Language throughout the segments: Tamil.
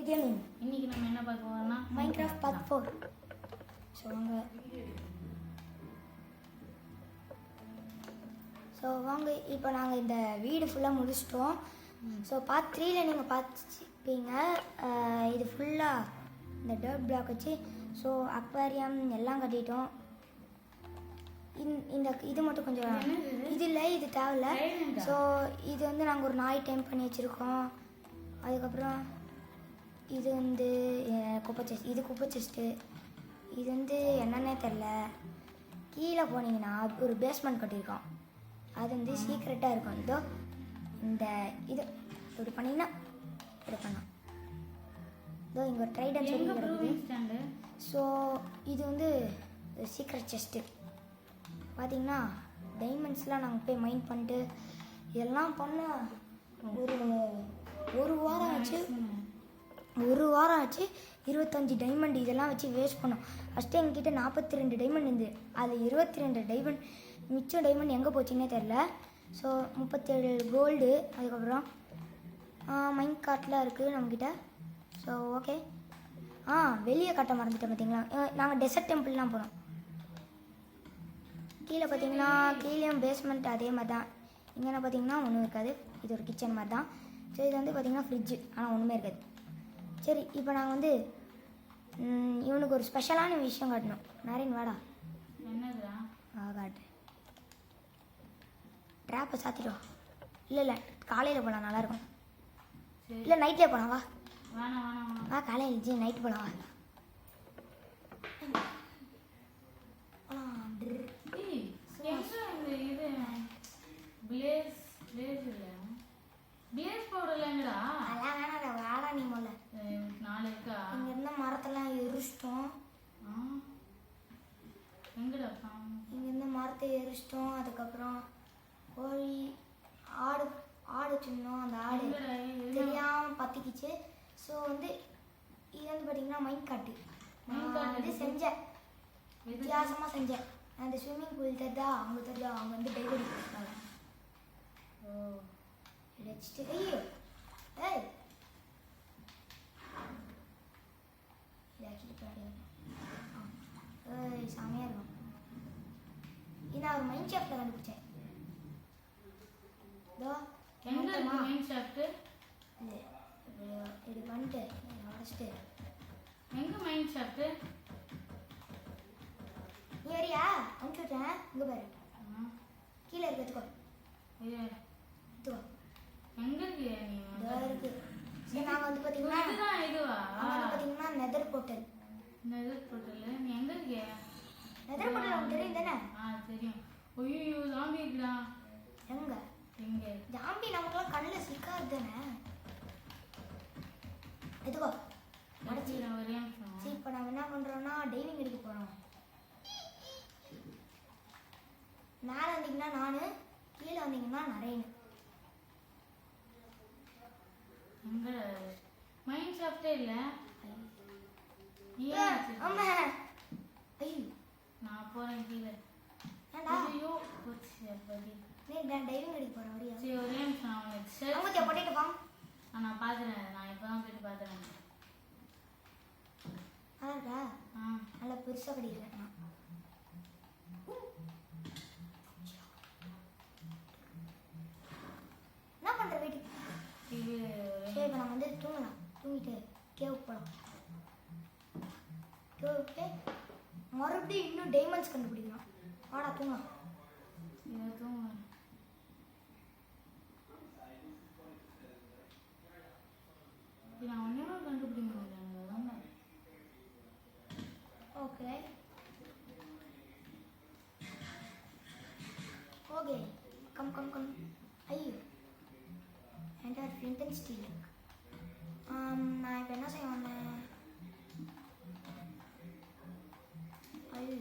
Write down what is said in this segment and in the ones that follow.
கேமிங். இன்னைக்கு நம்ம என்ன பார்க்க போறோம்னா மைன்கிராஃப்ட் பார்ட் 4. வாங்க இப்போ நாங்கள் இந்த வீடு ஃபுல்லாக முடிச்சிட்டோம். ஸோ பார்ட் 3ல நீங்கள் பார்த்துப்பீங்க. இது ஃபுல்லாக இந்த டர்ட் பிளாக் வச்சு ஸோ அக்வாரியம் எல்லாம் கட்டிட்டோம். இந்த இது மட்டும் கொஞ்சம் இது இல்லை, இது தேவையில்ல. ஸோ இது வந்து நாங்கள் ஒரு நாய் டைம் பண்ணி வச்சுருக்கோம். அதுக்கப்புறம் இது வந்து குப்பை செஸ்ட், இது குப்பை செஸ்ட்டு. இது வந்து என்னன்னே தெரில. கீழே போனீங்கன்னா ஒரு பேஸ்மெண்ட் கட்டியிருக்கோம். அது வந்து சீக்ரெட்டாக இருக்கும். இதோ இந்த இது இப்படி பண்ணிங்கன்னா இப்படி பண்ணோம். இதோ இங்கே ஒரு ட்ரைடன் சொல்லி கிடக்குது. ஸோ இது வந்து சீக்ரெட் செஸ்ட்டு. பார்த்தீங்கன்னா டைமண்ட்ஸ்லாம் நாங்கள் போய் மைண்ட் பண்ணிட்டு இதெல்லாம் பண்ண ஒரு வாரம் ஆச்சு. 25 டைமண்ட் இதெல்லாம் வச்சு வேஸ்ட் பண்ணோம். ஃபஸ்ட்டு எங்ககிட்ட 42 டைமண்ட் இருந்து அதில் 22 டைமண்ட் மிச்சம் டைமண்ட் எங்கே போச்சுன்னே தெரில. So 37 gold. அதுக்கப்புறம் மைண்ட் கார்ட்லாம் இருக்குது நம்மக்கிட்ட. So okay. வெளியே காட்ட மறந்துட்டேன். பார்த்தீங்களா, நாங்கள் டெசர்ட் டெம்பிள்லாம் போனோம். கீழே பார்த்தீங்கன்னா கீழேயும் பேஸ்மெண்ட் அதே மாதிரி தான். இங்கே என்ன பார்த்தீங்கன்னா ஒன்றும் இருக்காது. இது ஒரு கிச்சன் மாதிரி தான். ஸோ இது வந்து பார்த்தீங்கன்னா ஃப்ரிட்ஜு, ஆனால் ஒன்றுமே இருக்காது. சரி, இப்போ நாங்கள் வந்து இவனுக்கு ஒரு ஸ்பெஷலான விஷயம் காட்டணும். நரேன் வாடா. என்னதுடா? காட்டு. ட்ராப்பை சாத்திட்டோம். இல்லை காலையில் போகலாம், நல்லாயிருக்கும். இல்லை நைட்லேயே போகலாம். வா வா, காலையில் நைட்டு போகலாம். வா. மரத்தெல்லாம் எரிச்சிட்டோம். இங்கேருந்து மரத்தை எரிச்சிட்டோம். அதுக்கப்புறம் கோழி ஆடு சின்னோம். அந்த ஆடு தெரியாமல் பற்றிக்கிச்சு. ஸோ வந்து இது வந்து பார்த்தீங்கன்னா மைண்ட் காட்டு வந்து செஞ்சேன், வித்தியாசமாக செஞ்சேன். அந்த ஸ்விம்மிங் பூல் தெரிஞ்சா அவங்க வந்து டைவடி கொடுத்தாங்க. வச்சுட்டு ஐயோ ஏய் செமையாக இருக்கும். இது நான் ஒரு மைண்ட் ஷாஃப்டில் கண்டுபிடிச்சேன். இதோ இப்படி பண்ணிட்டு உடச்சிட்டு எங்க மைண்ட் ஷாஃப்ட்டு நீ வரியா? அனுப்பிச்சு விட்றேன். இங்கே பாரு, கீழே இருக்கு. எடுத்துக்கோ. எங்க இருக்கு? இருக்கு. சரி, நாங்கள் வந்து பார்த்தீங்கன்னா நெதர் போர்ட்டல். நீ எங்க இருக்கிய? நெதர் போர்ட்டல் உங்களுக்கு தெரியும் தானே? தெரியும். ஐயோ, ஜாம்பி இருக்குடா. எங்க ஜாம்பி நமக்குலாம் கண்ணில் சிக்காது தானே? எடுத்துக்கோ. சரி, இப்போ நம்ம என்ன பண்ணுறோம்னா டைவிங் எடுக்க போகிறோம். மேலே வந்தீங்கன்னா நான், கீழே வந்தீங்கன்னா நரேன். எங்க மைண்ட் ஷாஃப்டே இல்ல. ஆமா. ஐயோ, நான் போறேன் கீழே. ஏண்டா? ஐயோ, போச்சு அப்படி. நான் டைவிங் எடுக்க போறேன். வரியா? சரி, ஒரே நிமிஷம். அவனுக்கு சரி அவங்க போட்டுட்டு வா. நான் பாக்குறேன். நான் இப்பதான் போயிட்டு பாக்குறேன். ஆடா. நல்லா பெருசா கடிக்கிறேன். என்ன பண்ற வீட்டுக்கு? சரி, இப்போ நம்ம வந்து தூங்கலாம். தூங்கிட்டு கேவுக்கு போகலாம். கேவுக்கு மறுபடியும் இன்னும் டைமண்ட்ஸ் கண்டுபிடிக்கலாம். வாடா தூங்கலாம். நான் ஒன்றும் கண்டுபிடிக்க முடியல. Okay okay, come. ஐயோ, என்கிட்ட ஃப்ளிண்ட் அண்ட் ஸ்டீல் இருக்கு. நான் இப்போ என்ன செய்ய வந்தேன்? ஐயோ,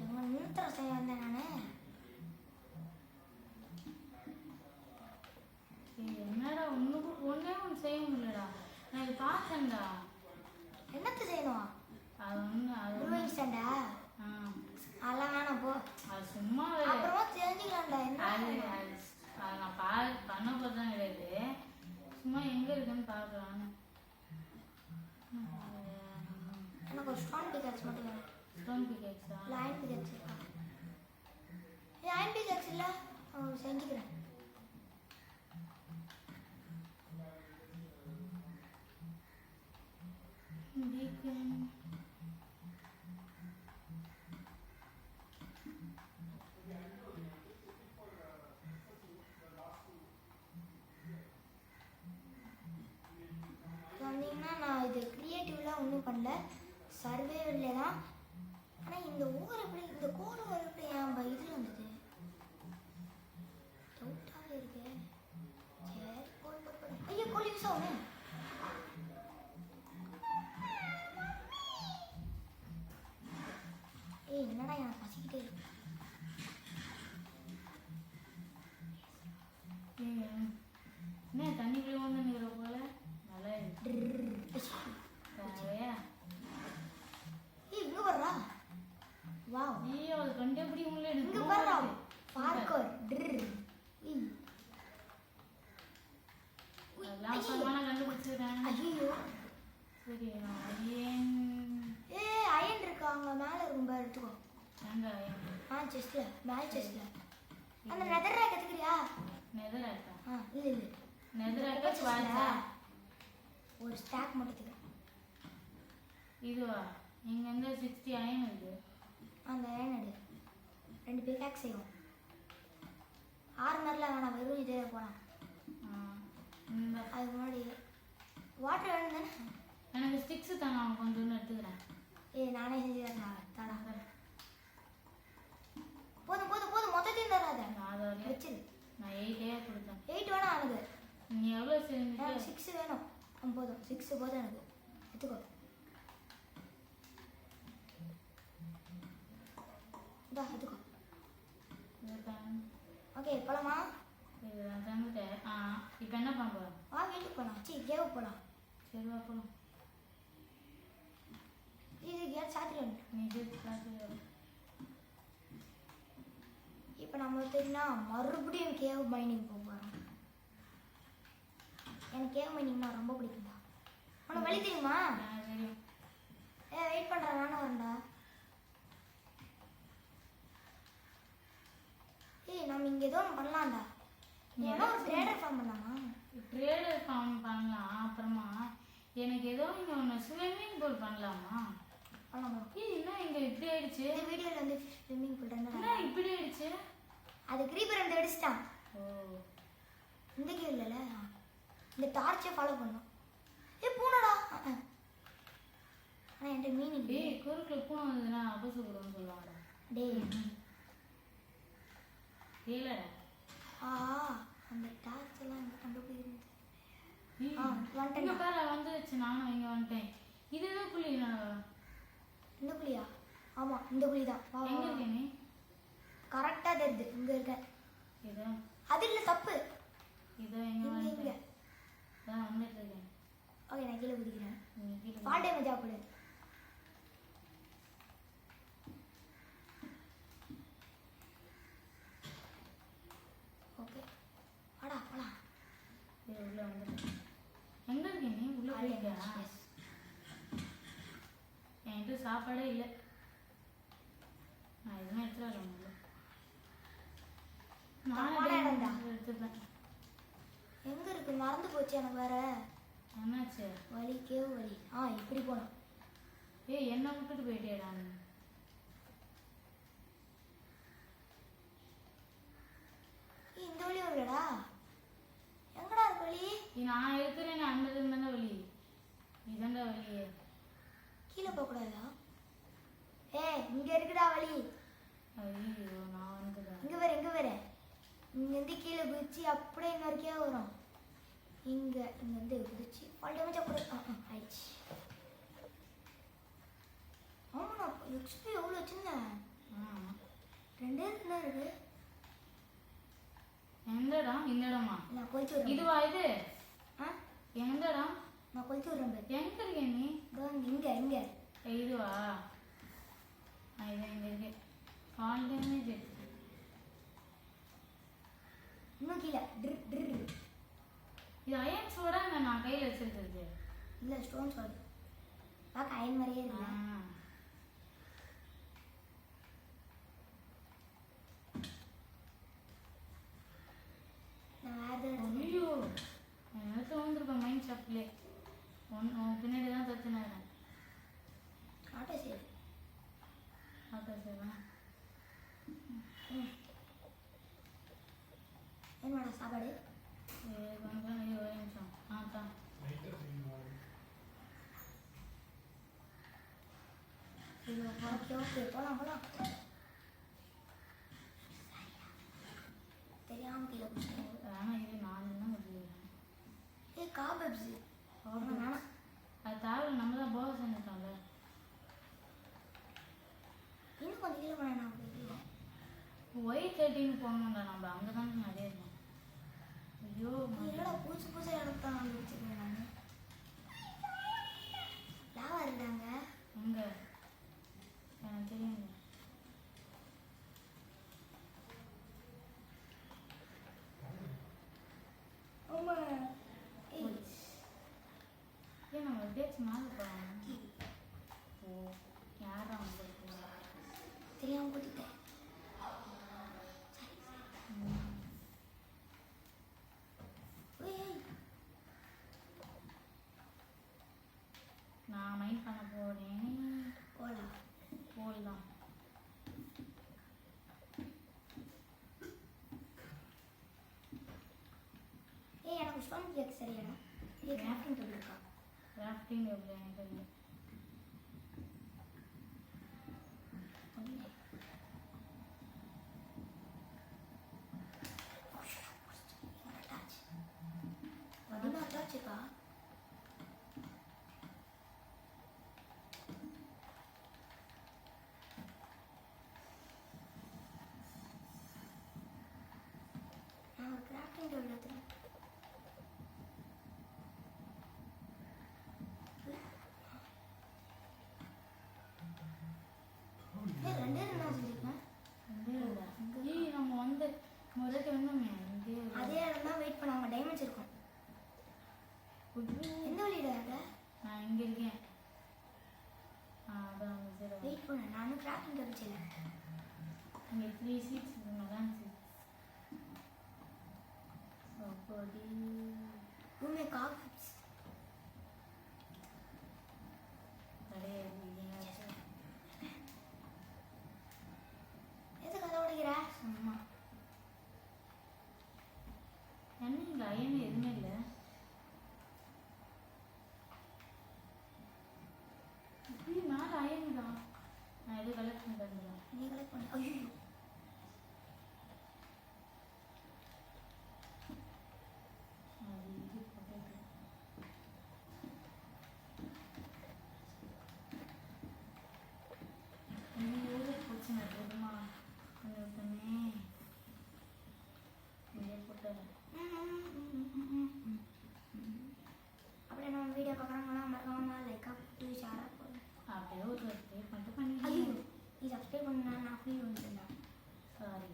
எங்கள் நிறுத்தர செய்ய வந்தேன் நான். என்னடா ஒன்றே செய்ய முடியலடா. நான் இது பார்த்தேன்டா. என்னத்தை செய்யணும்? அதெல்லாம் வேணாம் போ. அது சும்மா அப்புறமா தெரிஞ்சுக்கலாம்டா. நான் பண்ண போதுதான் கிடையாது. சும்மா எங்க இருக்குன்னு பார்க்கலான்னு. எனக்கு ஒரு ஸ்டோன் பிகாக்ஸ் மட்டும் வேணும். ஸ்டோன் பிகேக்ஸா? இல்லை அயன் பிகாக்ஸ் இருக்கா? அயன் பிகாக்ஸ் இல்லை, செஞ்சுக்கிறேன். வந்தீங்கன்னா நான் இது க்ரியேட்டிவ்லாம் ஒன்றும் பண்ணல, சர்வேவில் தான். ஆனால் இந்த ஊர் எப்படி, இந்த கோடு ஊர் எப்படி என் இதில் வந்தது டவுட்டாகவே இருக்கு. சரி கோல் ஐயோ கோல் யூஸ் ஆகும். ஏய் என்னடா எனக்கு பசிக்கிட்டே இருக்கு. என்ன தண்ணிக்குள்ளே வந்து நிற்கிற போல நல்லா இருக்கு. தேவையா? ஏய் இங்கே வர்றா. வாவ் ஐயோ அது கண்டுபிடி உள்ள இங்கே வர்றா. பார்க்கர் அதெல்லாம் அப்புறமா நான் கண்டுபிடிச்சிடுறேன். ஐயோ சரி அயன் ஏ அயன் இருக்கா அங்கே மேலே இருக்கும் பாரு, எடுத்துக்கோ. எங்க அயன்? செஸ்ட்டில் மேலே செஸ்ட்டில் அந்த நெதர் ரேக் எடுத்துக்கிறியா? நெதர் ஆட்டா? இல்லை இல்லை நெதர் ஆட்டா ஸ்வாட்ஸா? ஒரு ஸ்டாக் மட்டும் எடுத்துக்கிறேன். இதுவா? இங்கே வந்து 60 அயன் இருக்கு. அந்த அயன் எடு, 2 பிகாக்ஸ் செய்வோம். 6 மாதிரிலாம் வேணாம், வெறும் இதே போகலாம். இந்த அதுக்கு முன்னாடி வாட்டர் வேணும் தானே? எனக்கு ஸ்டிக்ஸு தாங்க, அவன் கொஞ்சம் எடுத்துக்கிறேன். ஏய் நானே செஞ்சு தரேன், தடா போதும் போதும் போதும், மொத்தத்தையும் தராத, நான் அதை வச்சிரு. நான் 8 கொடுத்தேன். 8 வேணாம் எனக்கு, நீ எவ்வளோ செஞ்சு? எனக்கு 6 வேணும். போதும் 6 போதும் எனக்கு, எடுத்துக்கோ. இதா எடுத்துக்கோ. ஓகே போலாமா? இது நான் தந்துட்டேன். இப்போ என்ன பண்ண போகிறேன்? வா வீட்டுக்கு போகலாம், கேவுக்கு போகலாம். சரி வா போகலாம். இது கேட் சாத்திரம். நீ பார்த்து இப்போ நம்ம தெரியும்னா மறுபடியும் கேவ் மைனிங் போகிறோம். எனக்கு கேவ் மைனிங்னா ரொம்ப பிடிக்கும்டா. உனக்கு வழி தெரியுமா? தெரியும். வெயிட் பண்ணுறேன், நானும் வரேன்டா. நம்ம இங்கே ஏதோ ஒன்று பண்ணலாம்டா. ஏன்னா ஒரு ட்ரேடர் ஃபார்ம் பண்ணலாமா? ட்ரேடர் ஃபார்ம் பண்ணலாம். அப்புறமா எனக்கு ஏதோ இங்கே ஒன்று ஸ்விம்மிங் பூல் பண்ணலாமா? பண்ணலாமா? என்ன இங்கே இப்படி ஆயிடுச்சு? இந்த வீடியோவில் வந்து ஸ்விம்மிங் பூல் என்ன இப்படி ஆயிடுச்சு? அது க்ரீப்பர் வந்து அடிச்சிட்டான். ஓ இந்த கேவ் இல்லைல்ல, இந்த டார்ச்சை ஃபாலோ பண்ணோம். பூனடா. ஆனால் என்கிட்ட மீனிங் குறுக்கில் பூனை வந்ததுன்னா அபசுகுறோம்னு சொல்லுவாங்க. டேய் இல்லைடா. அந்த டார்ச் எல்லாம் கண்டுபிடிக்கிறது. இங்கே பாரு வந்துருச்சு, நானும் இங்கே வந்துட்டேன். இதுதான் புள்ளி. இந்த புள்ளியா? ஆமாம் இந்த புள்ளி தான். எங்கே இருக்க நீ? கரெக்டாக தெரியுது, இங்கே இருக்க. இதோ அது இல்லை தப்பு. இதோ எங்கே இங்கே இங்கே தான் வந்துட்டு இருக்கேன். ஓகே நான் கீழே குதிக்கிறேன். நீ கீழே ஃபால் டேமேஜ் ஆகக்கூடாது. ஓகே வாடா போலாம். உள்ளே வந்துட்டேன். எங்கே இருக்கேன் நீ? உள்ளே போயிருக்கியா? என்கிட்ட சாப்பாடே இல்லை. நான் எதுவுமே எடுத்துட்டு வரல. நான் எடுத்துப்பேன். எங்கே இருக்கு மறந்து போச்சு எனக்கு வேற. என்னாச்சு? வலி கேவ் வலி. இப்படி போனோம். என்ன விட்டுட்டு போயிட்டேடா நீ? இந்த வழி வரலடா. எங்கடா இருக்கு வழி? நான் இருக்கிறேன், அந்த தானே வழி. இதாண்டா வழியே. கீழே போகக்கூடாதா? இங்கே இருக்குடா வழி. ஐயோ நான் வந்துடுறேன். இங்கே வேற இங்கே வேற இங்கேருந்து கீழே குதிச்சு அப்படியே இன்னொரு கேவ் வரும். இங்கேருந்து குதிச்சு ஃபால் டேமேஜ் கூட ஆயிடுச்சு. ஆமாம் நான் எக்ஸ்பி எவ்வளோ வச்சுருந்தேன்? 2 இருக்கு. எந்த இடம்? இந்த இடமா? நான் கொளுத்து விடுறேன். இதுவா இது? எந்த இடம்? நான் கொளுத்து விடுறேன் பாரு. எங்க இருக்கேன் நீ? இங்கே இங்கே இதுவா? இது இங்கே இருக்கு. Fall damage. இன்னும் கீழே இது அயன் சோடா நான் கையில் வச்சிருக்கிறது? இல்லை ஸ்டோன்ஸ் வருது. பார்க்க அயன் மாதிரியே ஆ. இல்லை. நான் வேறு எதாவது ஐயோ எனக்கு வந்துருப்பேன் மைண்ட் ஷாப்லேயே உன் பின்னாடி தான் தத்துனாரு ஆட்டோ சேவ். ஆட்டோ சேவா என்னோட சாப்பாடு ஒரு நிமிஷம் ஆ ஓகே ஓகே போகலாம் போகலாம். தெரியாமல் கீழே குடிச்சிட்டேன். ஆனால் இது நான் தான் முடியும் காபப்ஸ் வேணாம். அது தேவையில்ல நம்ம தான் போக செஞ்சுட்டோம்ல இன்னும் கொஞ்சம் கீழே போனேன் நான் Y13 போகணும்டா நம்ம அங்கே தானே நிறைய இருக்கும். ஐயோ என்னடா புதுசு புதுசாக இடத்த நான் வச்சுருக்கேன். நான் லாவா இருக்காங்க. எங்கே எனக்கு தெரியுங்க. ஏன் நம்ம எப்படியாச்சும் மேலே போகலாம். ஓ யாரா உங்களுக்கு தெரியாமல் கூட்டிட்டேன். நான் மைண்ட் பண்ண போகிறேன். போகலாம். போடலாம். எனக்கு ஸ்டோன் கேக் சரியாடா. கிராஃப்டிங் டேபிள் இருக்கா? கிராஃப்டிங் எப்படி எனக்கு இல்லை. அட்டாச்சுக்கா. நான் ஒரு கிராஃப்டிங் டேபிள் எடுத்துறேன். ரெண்டே ரெண்டு நான் செஞ்சுருக்கேன். ஏய் நம்ம வந்து முதல்ல வந்தோமே அதே இடம் தான் வெயிட் பண்ண. அவங்க டைமண்ட்ஸ் இருக்கும். எந்த வழியில இருக்க? நான் இங்கே இருக்கேன். அதான் அவங்க சரி வெயிட் பண்ண. நானும் கிராஃப்டிங் டேபிள் செய்யல. இங்கே 3 சீட்ஸ் மெலான் சீட்ஸ் அப்படி ரூமே காஃபிஸ் கிடையாது. எது கதை உடைக்கிற? சும்மா என்ன இங்கே அயன் எதுவுமே இல்லை. இப்படி மேலே அயன் தான். நான் எதுவும் கலெக்ட் பண்ணி தந்துடுறேன். நீ கலெக்ட் பண்ண. ஐயோ அது இது போட்டு ஊரே போச்சு. நான் போதுமா கொஞ்சம் விட்டோமே இங்கே போட்டுறேன். அப்படியே நம்ம வீடியோ பார்க்குறாங்களா மறக்காம லைக்காக போட்டு ஷேராக போடுங்க. அப்படியே ஒரு சப்ஸ்கிரைப் பண்ணிட்டு ஐயோ பண்ணிடுறேன். நீ சப்ஸ்கிரைப் பண்ணா நான் ஃப்ரீ வந்துட்டேன்டா. சாரி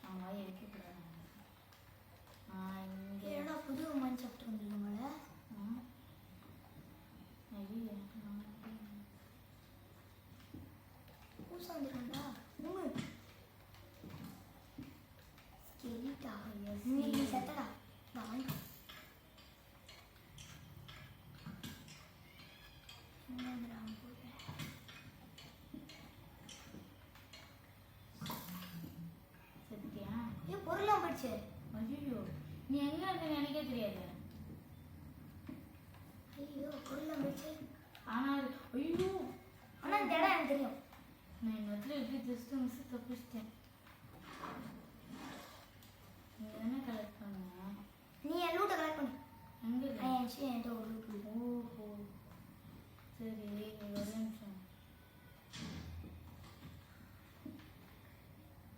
நான் வாய் எடுக்கக்கூடாது. இங்கே ஏன்னா புது மைண்ட் செட் வந்துருக்கோங்கள. புதுசாக வந்துருக்கோண்டா. ஸ்கெலிட்டா நீ செத்தடா. நான் வாங்கிக்கோ. சத்தியா ஏன் பொருளாக போயிடுச்சு. ஐயோ நீ எங்க இருக்குன்னு எனக்கே தெரியாது. ஐயோ பொருளாக போயிடுச்சு. ஆனால் ஐயோ ஆனால் இந்த இடம் எனக்கு தெரியும். நான் இந்த இடத்துல எப்படி ஜஸ்ட் மிஸ் தப்பிச்சிட்டேன். நீ தானே கலெக்ட் பண்ண. நீ என் லூட்டை கலெக்ட் பண்ணு. எங்கே என்கிட்ட ஒரு லூட். ஓஹோ சரி ஒரு நிமிஷம்.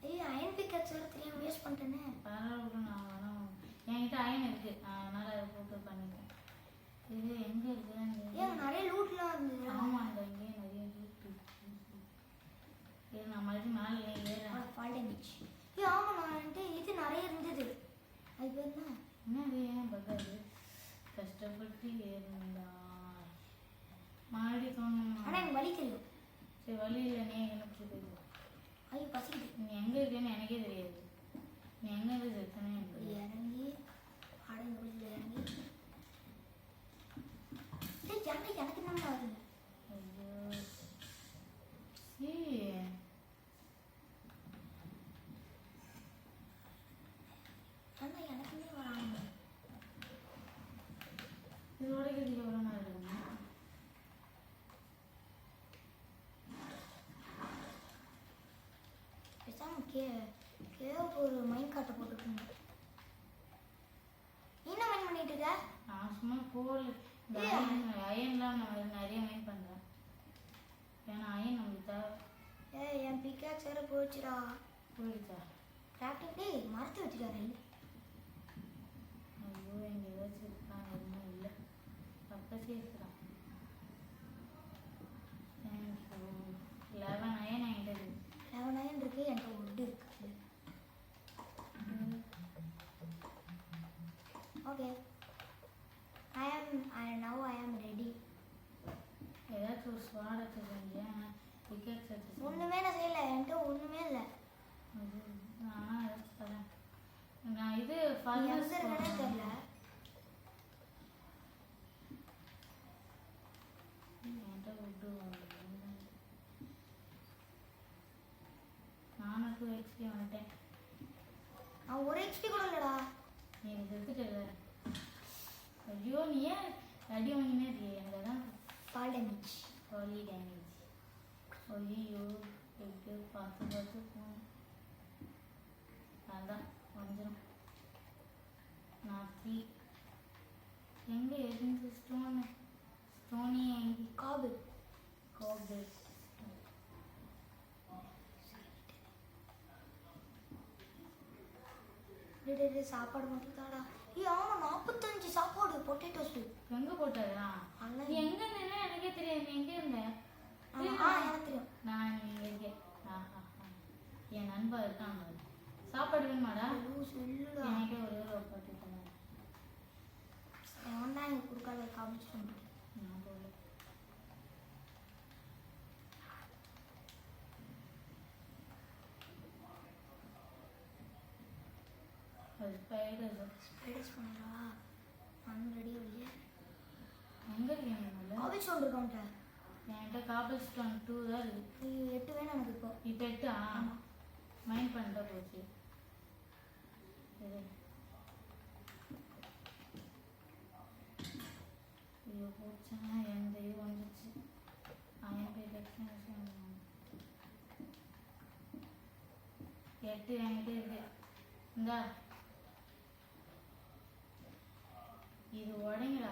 ஐயோ அயன் பிக்கெட்ஸ் வேறு தெரியாமல் வேஸ்ட் பண்ணிட்டேனே. பரவாயில்ல நான் வேணாம். என்கிட்ட அயன் இருக்கு. அதனால அதை போட்டு பண்ணிட்டேன். இது எங்கே இருக்குன்னு ஏன் நிறைய லூட்லாம் இருந்தது. ஆமாம் இந்த இங்கேயே நிறைய இருக்கு. இது நான் மறுபடியும் மேலே ஏறேன். ஃபால்ட் இருந்துச்சு. ஏ ஆமாம் நான் என்கிட்ட இது நிறைய இருந்தது. அது பேர் என்ன? என்னது ஏன் பகாது கஷ்டப்பட்டு ஏறுண்டா. வழி தெரியும். சரி வழி இல்லை, நீ எங்கே போயிடுவோம். ஐயோ பசிக்குது. நீ எங்கே இருக்கேன்னு எனக்கே தெரியாது. நீ எங்கே இருக்கு எத்தனை எனக்கு இறங்கி அடங்க வீட்டில் இறங்கி எனக்கு என்ன வருது. ஐயோ சீ ஆனால் எனக்குமே வராங்க. இதோட கேட்டு எவ்வளோ நாள் இருக்குங்க? பேசாம கேவுக்கு ஒரு மைண்ட் காட்டை போட்டுருக்குங்க. என்ன மைண்ட் பண்ணிட்டு இருக்க? நான் சும்மா கோல் இந்த அயன்லாம் நான் நிறைய மைண்ட் பண்ணுறேன். ஏன்னா அயன் நம்மளுக்கு தேவை. என் பிக்காக்ஸ் வேற போயிடுச்சுடா. போயிடுச்சா? கிராஃப்டிங் டே மறந்து வச்சுட்டாரு. ஐயோ எங்கே ஏதாச்சும் இருக்கான்? எதுவும் இல்லை, பக்கத்தே இருக்கிறான். தேங்க்யூ. 11 அயன் என்கிட்ட இருக்கு. 11 அயன் இருக்கு, என்கிட்ட wood இருக்கு. Okay I am ready. ஏதாச்சும் ஒரு ஸ்வாட் வச்சு செஞ்சேன், பிக்கெட்ஸ் வச்சு ஒன்றுமே நான் செய்யலை, என்கிட்ட ஒன்றுமே இல்லை. அது நான் ஏதாச்சும் தரேன். நான் இது நீ எங்க இருக்கனே தெரியல. என்கிட்ட விட்டு நானும் 2 XP வந்துட்டேன். நான் ஒரு XP கூட இல்லைடா. நீ இது எடுத்துட்டல. ஐயோ நீ ஏன் அடி வாங்கினே இருக்கே? எனக்கு அதான் ஃபால் டேமேஜ். ஃபாலி டேமேஜ். ஐயோ எப்படி பார்த்து பார்த்து போகணும். அதான் வந்துடும். நான் 3 எங்கே இருந்து ஸ்டோனி எங்கே? Cobble cobble. சாப்பாடு மட்டும் தாடா. ஆமாம் 45 சாப்பாடு பொட்டேட்டோஸ். எங்கே போட்டதா? அண்ணா நீ எங்கே நின்னா எனக்கே தெரியாது. நீ எங்கே இருந்த? எனக்கு தெரியும். நான் இங்கே இருக்கேன். என் நண்பா இருக்கான். சாப்பாடு வேணுமாடா? சொல்லுடா. எனக்கே ஒரு போட்டு ஒன்றா எனக்கு கொடுக்காத காமிச்சு நான் போகல. அது ஸ்பைடர்ஸ் பண்ணா நான் ரெடி இல்லையா? எங்கே இருக்கீங்க? காபிள் ஸ்டோன் இருக்கவன்ட்ட என்கிட்ட காபிள் ஸ்டோன் 2 தான் இருக்கு. 8 வேணும் எனக்கு இப்போ. இப்போ 8 மைண்ட் பண்ணிட்டா போச்சு. சரி ஐயோ போச்சுன்னா என் தெய்வம் வந்துச்சு. அவன் போய் டெக்ஸ்ட் 8 என்கிட்ட இருக்கு. இந்தா இது உடைங்கடா.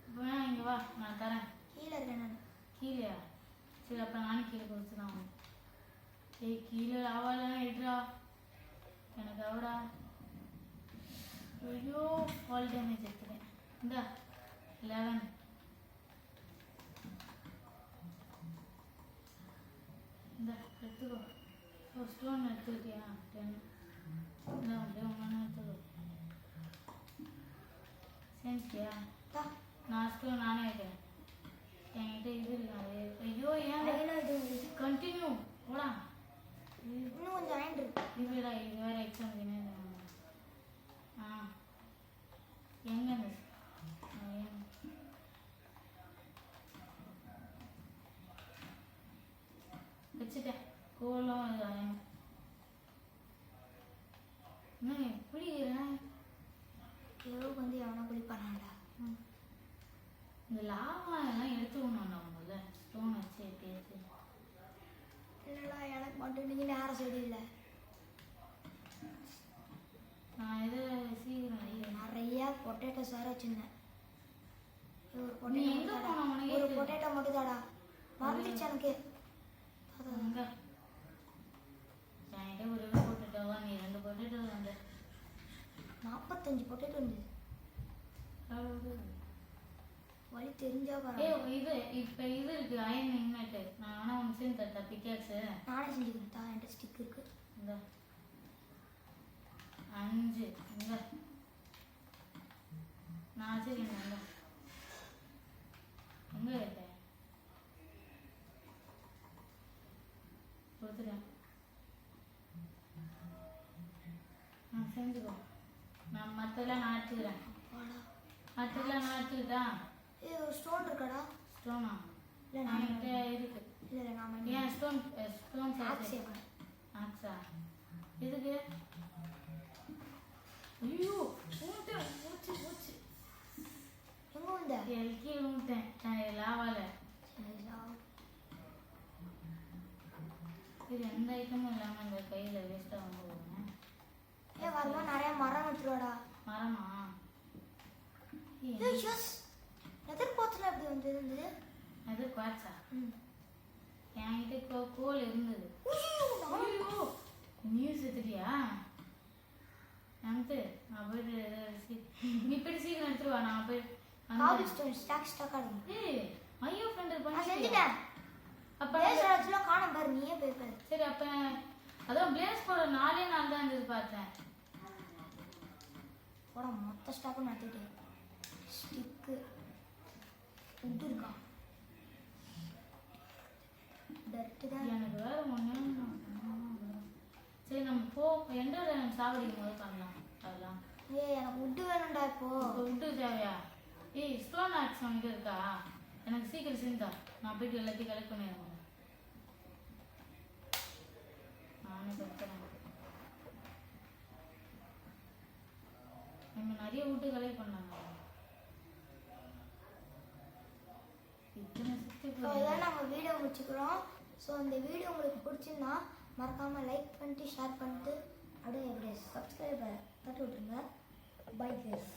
இப்போ வேணா இங்கே வா, நான் தரேன். கீழே இருக்கேன் நான். கீழேயா? சரி அப்போ நானும் கீழே கொடுத்து தான். ஏய் கீழே ஆவாலாம் எடுறா. எனக்கு அவடா. ஐயோ ஃபால் டேமேஜ் எடுத்துட்டேன். இந்தா 11. இந்த எடுத்துக்கோ. ஒரு ஸ்டோன் எடுத்துக்கிட்டியா? 10. இந்த அப்படியே ஒன்று எடுத்துக்கோ. செஞ்சிட்டியா? நான் ஸ்டோன் நானே வைக்கிறேன். என்கிட்ட இது இருக்காது. ஐயோ ஏன் கண்டினியூ போடா. இன்னும் கொஞ்சம் அயன் இருக்கு. இதுடா இது வேற எக்ஸாம் எங்க வச்சுட்டேன். கோலம் இன்னும் எப்படி எவ்வளோ வந்து எவனா குளிப்பானாடா. இந்த லாவா எல்லாம் எடுத்துக்கணும் நம்மள ஸ்டோன் வச்சு எப்படியாச்சு. இல்லைடா எனக்கு மட்டும் நீங்கள் நேரம் சரியில்லை. நான் எது சீக்கிரம் நிறைய பொட்டேட்டோஸ் வேறு வச்சுருந்தேன். நீ எங்க போன? உனக்கு ஒரு பொட்டேட்டோ மட்டும் தாடா மறந்துச்சு எனக்கு. எங்க என்கிட்ட ஒரு பொட்டேட்டோவா? நீ 2 பொட்டேட்டோ வந்து 45 பொட்டேட்டோ இருந்தது. வழி தெரிஞ்சா ஏ இது இப்போ இது இருக்கு அயன் இன்வெர்ட். நான் வேணா ஒன்று செஞ்சு தரட்டா பிக்காக்ஸ்? நானே செஞ்சுக்கிறேன் தான். என்கிட்ட ஸ்டிக் இருக்கு. இந்த 5 இந்த நான் வச்சுருக்கேன். எங்கே இருக்கேன்? கொடுத்துட்டேன். நான் செஞ்சுக்கோ. நான் மற்றெல்லாம் நான் எடுத்துக்கிறேன். மற்றெல்லாம் நான் எடுத்துக்கிட்டா. ஏய் ஒரு ஸ்டோன் இருக்காடா? ஸ்டோனா? இல்லை நான் என்கிட்ட இருக்கு. இல்லை நான் ஏன் ஸ்டோன் ஆக்ஸ் சேர்ப்பேன். ஆக்ஸா? எதுக்கு? ஐயோ ஊட்டு ஊச்சு ஊச்சு. எங்கே வந்த? கீழே ஊட்டேன் லாவால. இது எந்த ஐட்டமும் இல்லாமல் அந்த கையில் வேஸ்ட்டாக வந்து போவேன். ஏன் வரலாம் நிறைய மரம் வச்சுருவாடா. மரமா? ஏய் ஷஸ் எதிர்பார்த்துல எப்படி வந்தது? அது குவாட்ஸா? ம். என்கிட்ட கோல் இருந்தது. ஐயோ நீ செத்துட்டியா? நம்பு நான் போயிட்டு நீ போயிட்டு சீக்கிரம் எடுத்துருவா. நான் போய் காபிள் ஸ்டோன் ஸ்டாக் ஆடுங்க. ஏய் ஐயோ ஃப்ரெண்ட் நான் பண்ணி செஞ்சுட்டேன். அப்ப பிளேஸ் ராஜ்ல காணோம் பாரு, நீயே போய் பாரு. சரி அப்ப அதான் பிளேஸ் போட 4 நாள் தான் இருந்தது பார்த்தேன். போட மொத்த ஸ்டாக்கும் நட்டுட்டேன். ஸ்டிக்கு உட்டு இருக்கா? டர்ட்டு தான். எனக்கு வேற ஒண்ணு. சரி நம்ம போ எண்டோட சாவடிக்கும் போது பண்ணலாம் அதெல்லாம். ஏய் எனக்கு உட்டு வேணும்டா இப்போ. இப்போ விட்டு தேவையா? ஏய் ஸ்டோன் ஆக்ஸ் உனக்கு இருக்கா? எனக்கு சீக்கிரம் செஞ்சா நான் போயிட்டு எல்லாத்தையும் கலெக்ட் பண்ணிடுறேன். நானே கற்றுறேன். நம்ம நிறைய விட்டு கலெக்ட் பண்ணாங்க. இத்தனை ஸோ இதான் நம்ம வீடியோ முடிச்சுக்கிறோம். ஸோ இந்த வீடியோ உங்களுக்கு பிடிச்சிருந்தா மறக்காமல் லைக் பண்ணிட்டு ஷேர் பண்ணிட்டு அப்படியே சப்ஸ்கிரைபர் தட்டி விட்டுருங்க. Bye guys.